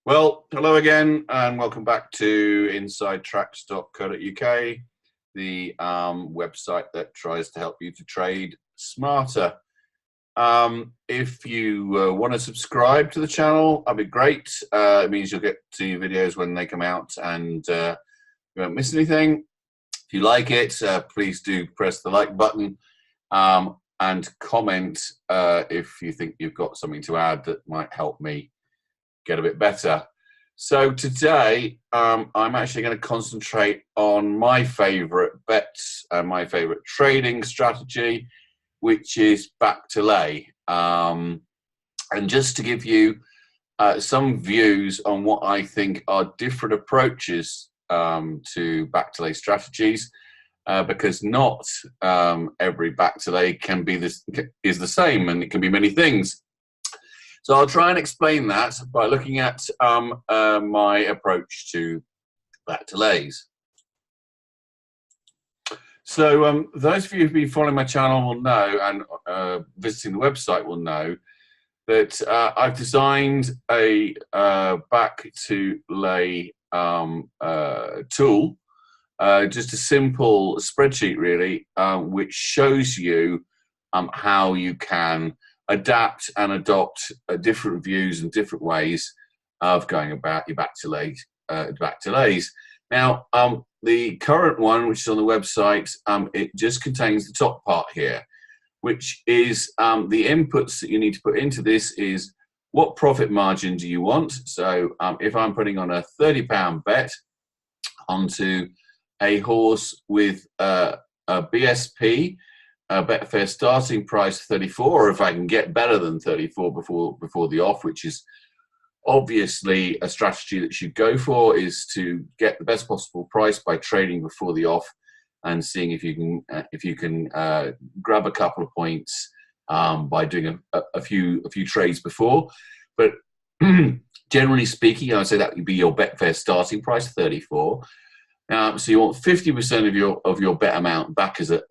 Well, hello again, and welcome back to insidetracks.co.uk, the website that tries to help you to trade smarter. If you want to subscribe to the channel, that'd be great. It means you'll get to videos when they come out, and you won't miss anything. If you like it, please do press the like button and comment if you think you've got something to add that might help me get a bit better. So today I'm actually going to concentrate on my favorite bets and my favorite trading strategy, which is back to lay. And just to give you some views on what I think are different approaches to back to lay strategies, because not every back to lay is the same, and it can be many things. So I'll try and explain that by looking at my approach to back to lays. So those of you who've been following my channel will know, and visiting the website will know, that I've designed a back to lay tool, just a simple spreadsheet really, which shows you how you can adapt and adopt different views and different ways of going about your back to lays. Now, the current one, which is on the website, it just contains the top part here, which is the inputs that you need to put into this is what profit margin do you want. So if I'm putting on a £30 bet onto a horse with a BSP, Betfair starting price 34, or if I can get better than 34 before the off, which is obviously a strategy that you go for, is to get the best possible price by trading before the off and seeing if you can grab a couple of points by doing a few trades before. But generally speaking, I would say that would be your Betfair starting price 34. So you want 50% of your bet amount back as a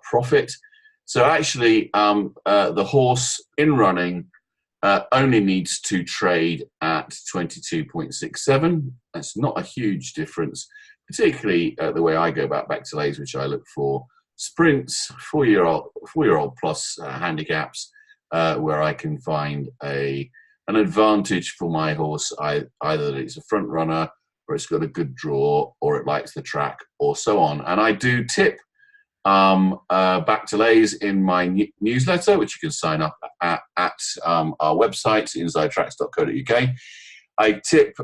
profit. So actually, the horse in running only needs to trade at 22.67. That's not a huge difference, particularly the way I go about back to lays, which I look for sprints, four-year-old plus handicaps, where I can find an advantage for my horse, either that it's a front runner, or it's got a good draw, or it likes the track, or so on. And I do tip back to lays in my newsletter, which you can sign up at our website, insidetracks.co.uk. I tip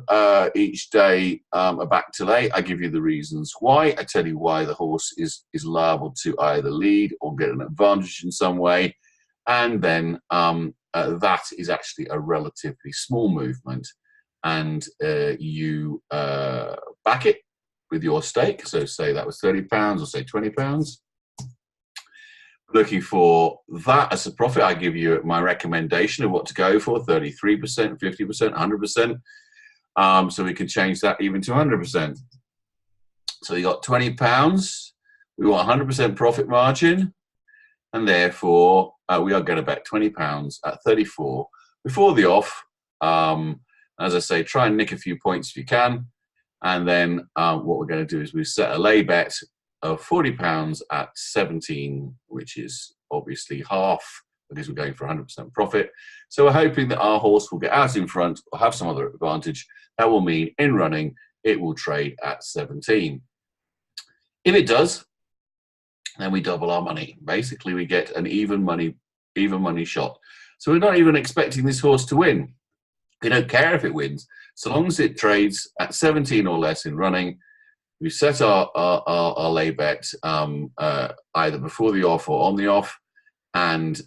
each day a back to lay. I give you the reasons why. I tell you why the horse is liable to either lead or get an advantage in some way. And then that is actually a relatively small movement. And you back it with your stake. So say that was £30 or say £20. Looking for that as a profit, I give you my recommendation of what to go for: 33%, 50%, 100%. So we can change that even to 100%. So you got £20. We want 100% profit margin, and therefore we are going to bet £20 at 34 before the off. As I say, try and nick a few points if you can. And then what we're going to do is we set a lay bet of £40 at 17, which is obviously half, because we're going for 100% profit. So we're hoping that our horse will get out in front or have some other advantage. That will mean in running, it will trade at 17. If it does, then we double our money. Basically, we get an even money shot. So we're not even expecting this horse to win. We don't care if it wins, so long as it trades at 17 or less in running. We set our lay bet either before the off or on the off, and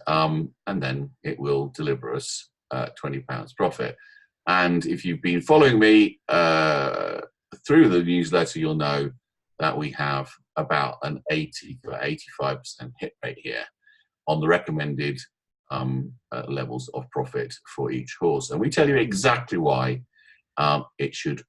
then it will deliver us £20 profit. And if you've been following me through the newsletter, you'll know that we have about an 80 to 85% hit rate here on the recommended levels of profit for each horse, and we tell you exactly why it should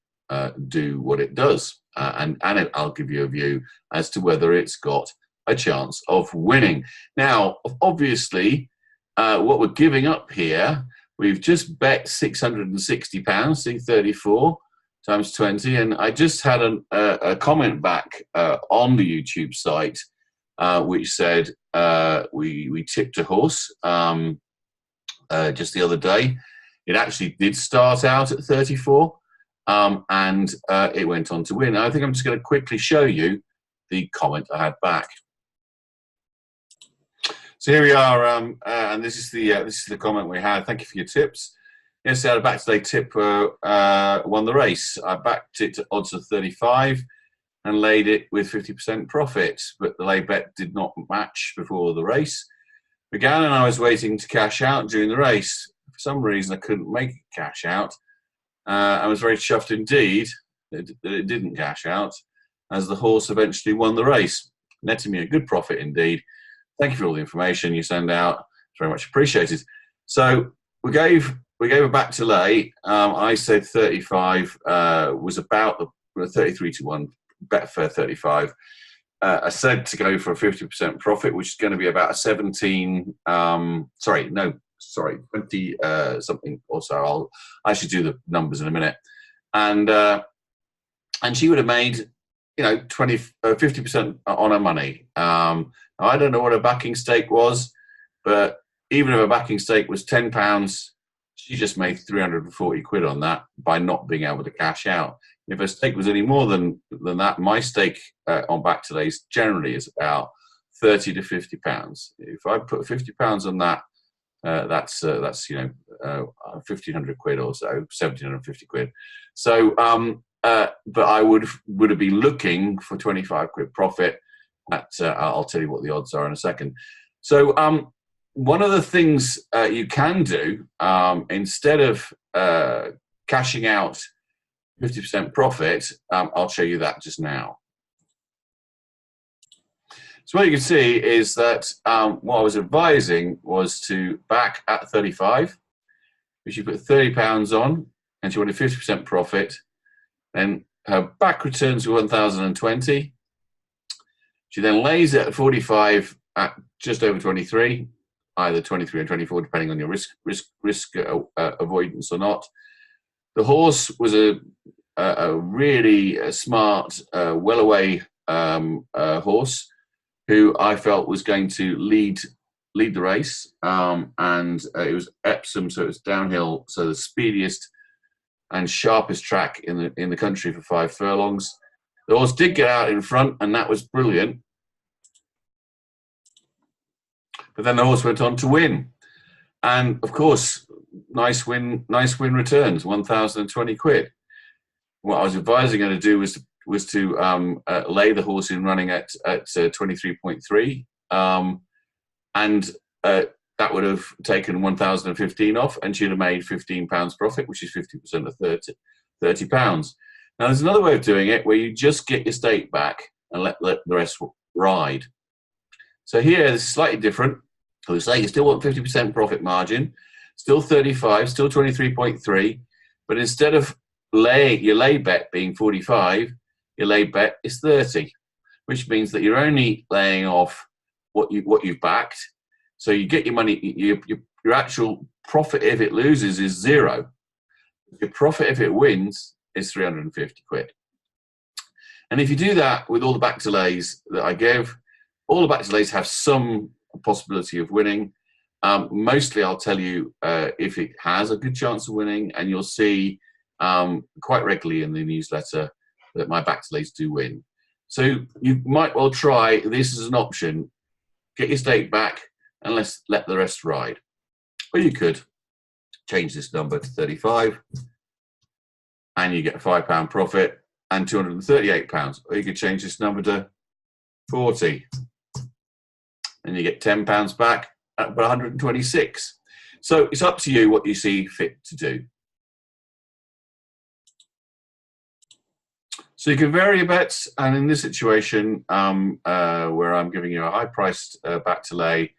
do what it does, and I'll give you a view as to whether it's got a chance of winning. Now, obviously, what we're giving up here We've just bet £660, see 34 times 20, and I just had a comment back on the YouTube site which said we tipped a horse just the other day. It actually did start out at 34 and it went on to win. I think I'm just going to quickly show you the comment I had back. So here we are, and this is the comment we had. Thank you for your tips. Yes, I had a back today tip won the race. I backed it to odds of 35 and laid it with 50% profit, but the lay bet did not match before the race began, and I was waiting to cash out during the race. For some reason, I couldn't make it cash out. I was very chuffed indeed that it didn't cash out, as the horse eventually won the race, netting me a good profit indeed. Thank you for all the information you send out. It's very much appreciated. So we gave it back to Lay. I said 35 was about the 33 to 1, Betfair 35. I said to go for a 50% profit, which is going to be about a 20 something or so. I should do the numbers in a minute. And she would have made, 50% on her money. I don't know what her backing stake was, but even if her backing stake was £10, she just made 340 quid on that by not being able to cash out. If her stake was any more than that, my stake on back today's generally is about 30 to 50 pounds. If I put 50 pounds on that, that's 1,500 quid or so, 1,750 quid. So, but I would have been looking for 25 quid profit. I'll tell you what the odds are in a second. So, one of the things you can do instead of cashing out 50% profit, I'll show you that just now. So what you can see is that what I was advising was to back at 35, which you put £30 on, and she wanted 50% profit. Then her back returns were 1,020. She then lays it at 45 at just over 23, either 23 or 24, depending on your risk avoidance or not. The horse was a really smart, well-away horse who I felt was going to lead the race, and it was Epsom, so it was downhill, so the speediest and sharpest track in the country for 5 furlongs. The horse did get out in front, and that was brilliant. But then the horse went on to win, and of course, nice win returns, 1,020 quid. What I was advising her to do was to lay the horse in running at 23.3, and that would have taken 1,015 off, and she'd have made £15 profit, which is 50% of £30. Now, there's another way of doing it where you just get your stake back and let the rest ride. So here, this is slightly different. So we say you still want 50% profit margin, still 35, still 23.3, but instead of your lay bet being 45, your lay bet is 30, which means that you're only laying off what you've backed. So you get your money, your actual profit if it loses is 0. Your profit if it wins is 350 quid. And if you do that with all the back to lays that I give, all the back to lays have some possibility of winning. Mostly I'll tell you if it has a good chance of winning, and you'll see quite regularly in the newsletter that my back to lays do win. So you might well try this as an option. Get your stake back and let the rest ride. Or you could change this number to 35 and you get a £5 profit and £238. Or you could change this number to 40 and you get £10 back at 126. So it's up to you what you see fit to do. So you can vary your bets, and in this situation where I'm giving you a high-priced back to lay,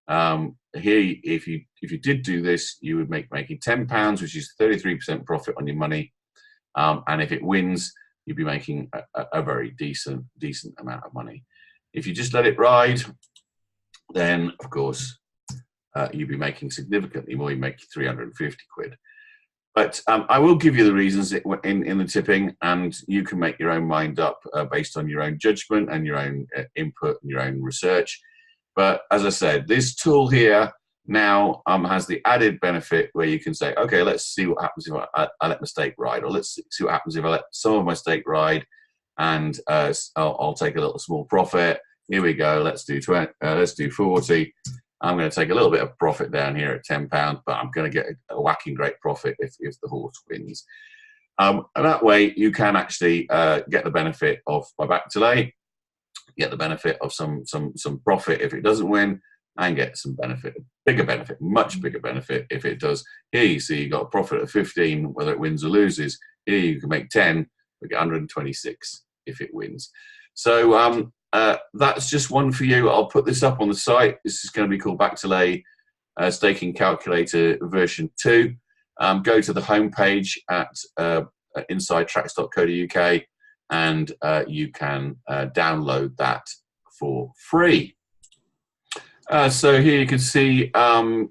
here if you did do this, you would making £10, which is 33% profit on your money, and if it wins, you'd be making a very decent amount of money. If you just let it ride, then of course you'd be making significantly more. You make 350 quid. But I will give you the reasons in the tipping, and you can make your own mind up based on your own judgment and your own input and your own research. But as I said, this tool here now has the added benefit where you can say, okay, let's see what happens if I let my stake ride, or let's see what happens if I let some of my stake ride, and I'll take a little small profit. Here we go. Let's do 20. Let's do 40. I'm going to take a little bit of profit down here at £10, but I'm going to get a whacking great profit if the horse wins. And that way, you can actually get the benefit of my back to lay, get the benefit of some profit if it doesn't win, and get some benefit, bigger benefit, much bigger benefit if it does. Here you see you got a profit of 15, whether it wins or loses. Here you can make 10, but get 126 if it wins. So that's just one for you. I'll put this up on the site. This is going to be called Back to Lay Staking Calculator version 2. Go to the homepage at insidetracks.co.uk and you can download that for free. So here you can see an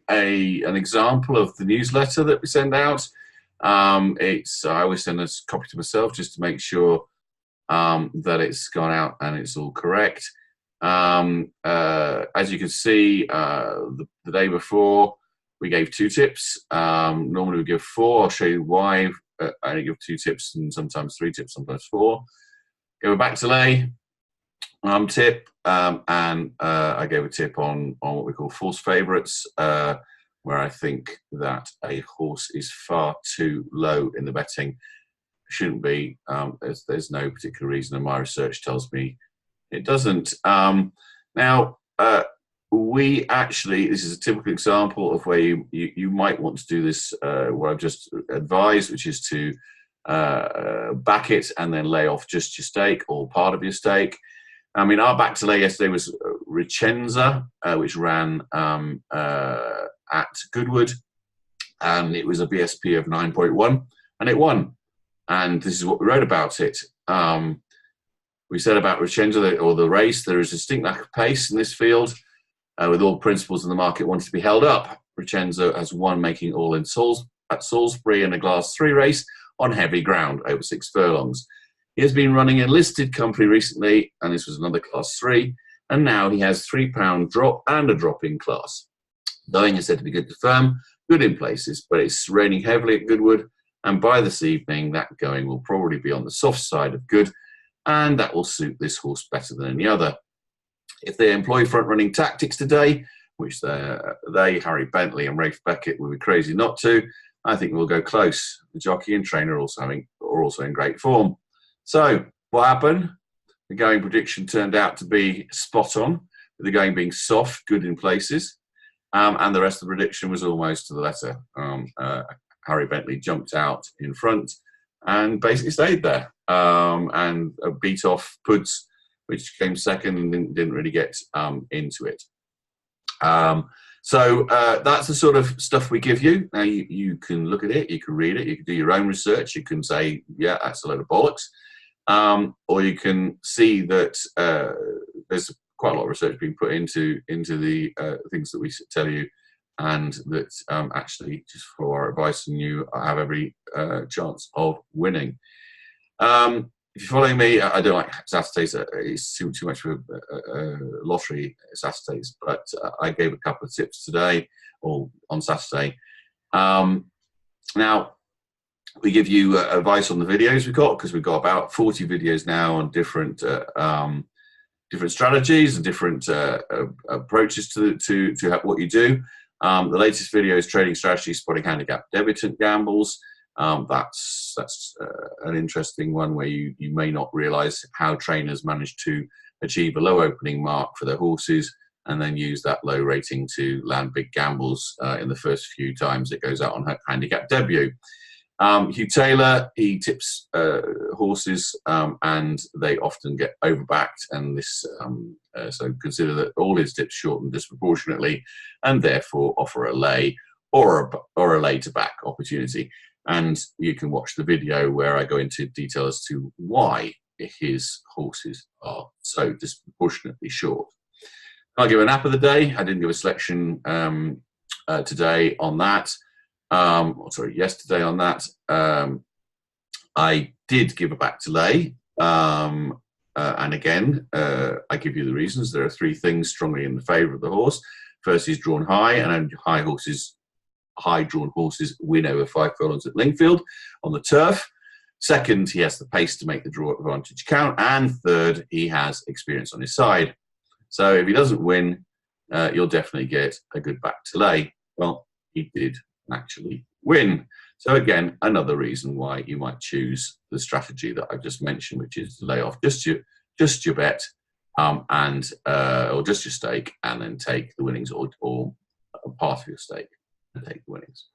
example of the newsletter that we send out. I always send a copy to myself just to make sure that it's gone out and it's all correct. As you can see, the day before we gave 2 tips. Normally we give 4. I'll show you why. I only give 2 tips and sometimes 3 tips, sometimes 4. Go back to lay tip, and I gave a tip on what we call false favourites, where I think that a horse is far too low in the betting. Shouldn't be. There's no particular reason, and my research tells me it doesn't. Now, we actually, this is a typical example of where you might want to do this, what I've just advised, which is to back it and then lay off just your stake or part of your stake. I mean, our back to lay yesterday was Ricenza, which ran at Goodwood, and it was a BSP of 9.1, and it won. And this is what we wrote about it. We said about Ricenza, or the race, there is a distinct lack of pace in this field, with all principles in the market wanting to be held up. Ricenza has won, making all in at Salisbury in a Class 3 race on heavy ground over 6 furlongs. He has been running a listed company recently, and this was another Class 3, and now he has £3 drop and a drop in class. Going is said to be good to firm, good in places, but it's raining heavily at Goodwood, and by this evening that going will probably be on the soft side of good, and that will suit this horse better than any other. If they employ front-running tactics today, which they, Harry Bentley and Rafe Beckett, would be crazy not to, I think we'll go close. The jockey and trainer are also in great form. So, what happened? The going prediction turned out to be spot on, with the going being soft, good in places, and the rest of the prediction was almost to the letter. Harry Bentley jumped out in front and basically stayed there, and beat off Puds, which came second and didn't really get into it. So that's the sort of stuff we give you. Now you can look at it, you can read it, you can do your own research, you can say, yeah, that's a load of bollocks. Or you can see that there's quite a lot of research being put into the things that we tell you, and that actually just follow our advice and you have every chance of winning. If you're following me, I don't like Saturdays. It's too much of a lottery, Saturdays, but I gave a couple of tips today, or on Saturday. Now, we give you advice on the videos we've got, because we've got about 40 videos now on different strategies and different approaches to what you do. The latest video is trading strategy, spotting handicap debutant gambles. That's an interesting one where you may not realise how trainers manage to achieve a low opening mark for their horses and then use that low rating to land big gambles in the first few times it goes out on handicap debut. Hugh Taylor, he tips horses and they often get overbacked, and this so consider that all his tips shorten disproportionately and therefore offer a lay or a lay to back opportunity. And you can watch the video where I go into detail as to why his horses are so disproportionately short. I'll give a nap of the day. I didn't give a selection today on that. Sorry, yesterday on that. I did give it back to Lay. And again, I give you the reasons. There are three things strongly in the favour of the horse. First, he's drawn high, and high drawn horses win over 5 furlongs at Lingfield on the turf. Second, he has the pace to make the draw advantage count. And third, he has experience on his side. So if he doesn't win, you'll definitely get a good back to Lay. Well, he did actually win. So again, another reason why you might choose the strategy that I've just mentioned, which is to lay off just your bet or just your stake, and then take the winnings, or part of your stake and take the winnings.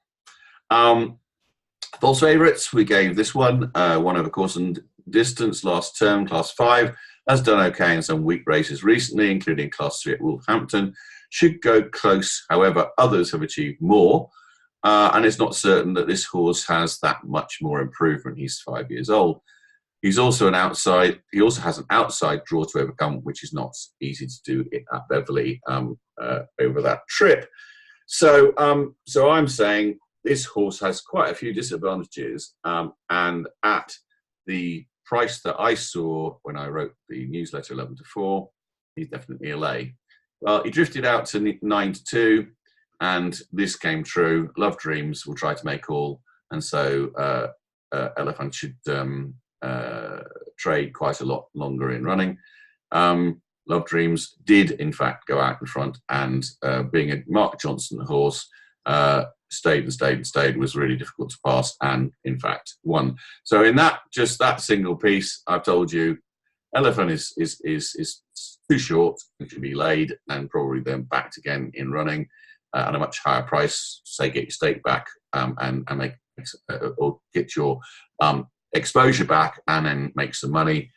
False favourites, we gave this one 1 over course and distance last term, class 5. Has done okay in some weak races recently, including class 3 at Wolverhampton. Should go close, however, others have achieved more. And it's not certain that this horse has that much more improvement. He's 5 years old. He also has an outside draw to overcome, which is not easy to do at Beverley over that trip. So I'm saying this horse has quite a few disadvantages, and at the price that I saw when I wrote the newsletter 11 to 4, he's definitely a lay. Well, he drifted out to 9 to 2, and this came true. Love Dreams will try to make all, and so Elephant should trade quite a lot longer in running. Love Dreams did, in fact, go out in front, and being a Mark Johnson horse, stayed, was really difficult to pass, and in fact won. So in that single piece, I've told you, Elephant is too short. It should be laid and probably then backed again in running at a much higher price. Say, get your stake back and make or get your exposure back, and then make some money.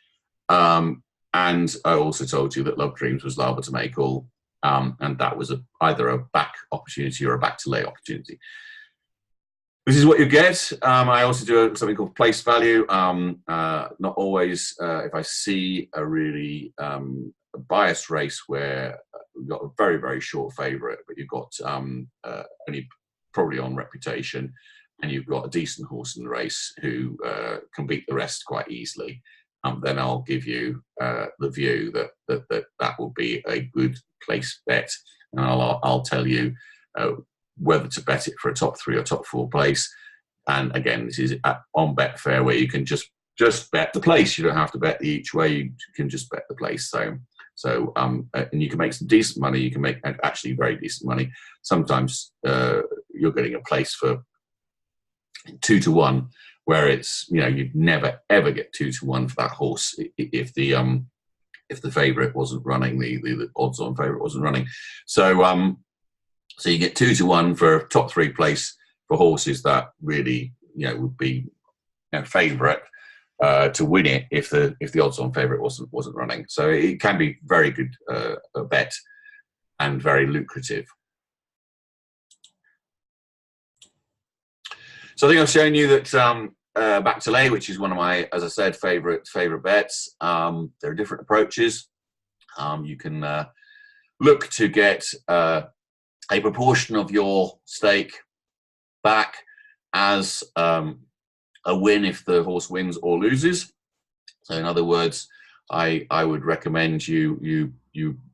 And I also told you that Love Dreams was liable to make all. And that was either a back opportunity or a back to lay opportunity. This is what you get. I also do something called place value. Not always, if I see a really biased race where you've got a very, very short favourite, but you've got only probably on reputation, and you've got a decent horse in the race who can beat the rest quite easily, then I'll give you the view that will be a good place bet, and I'll tell you whether to bet it for a top 3 or top 4 place. And again, this is on Betfair, where you can just bet the place. You don't have to bet the each way. You can just bet the place. So and you can make some decent money. You can make actually very decent money. Sometimes you're getting a place for 2 to 1, where it's, you'd never ever get 2 to 1 for that horse if the favourite wasn't running, the odds-on favourite wasn't running. So you get 2 to 1 for a top 3 place for horses that really, would be favourite to win it if the odds-on favourite wasn't running. So it can be very good a bet and very lucrative. So I think I've shown you that back to lay, which is one of my, as I said, favourite bets. There are different approaches. You can look to get a proportion of your stake back as a win if the horse wins or loses. So in other words, I would recommend you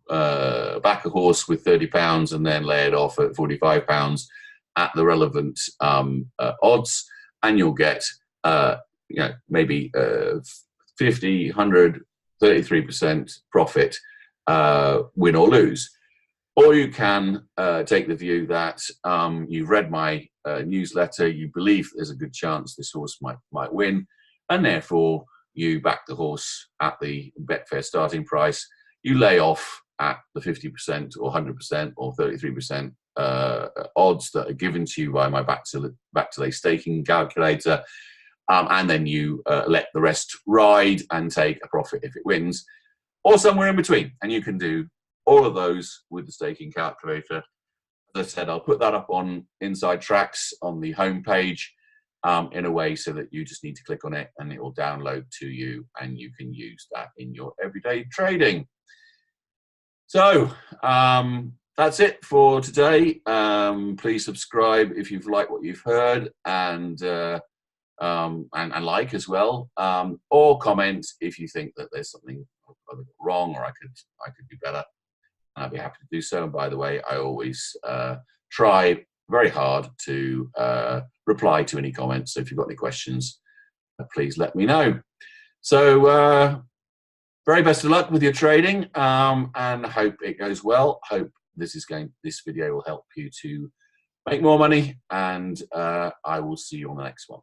back a horse with £30 and then lay it off at £45 at the relevant odds, and you'll get maybe 50, 100, 33% profit, win or lose. Or you can take the view that you've read my newsletter, you believe there's a good chance this horse might win, and therefore you back the horse at the Betfair starting price. You lay off at the 50% or 100% or 33% odds that are given to you by my back to lay staking calculator, and then you let the rest ride and take a profit if it wins, or somewhere in between. And you can do all of those with the staking calculator. As I said, I'll put that up on Inside Tracks on the home page in a way so that you just need to click on it and it will download to you, and you can use that in your everyday trading. So that's it for today. Please subscribe if you've liked what you've heard, and like as well, or comment if you think that there's something wrong or I could do better. I'd be happy to do so. And by the way, I always try very hard to reply to any comments. So if you've got any questions, please let me know. So very best of luck with your trading, and hope it goes well. Hope this video will help you to make more money, and I will see you on the next one.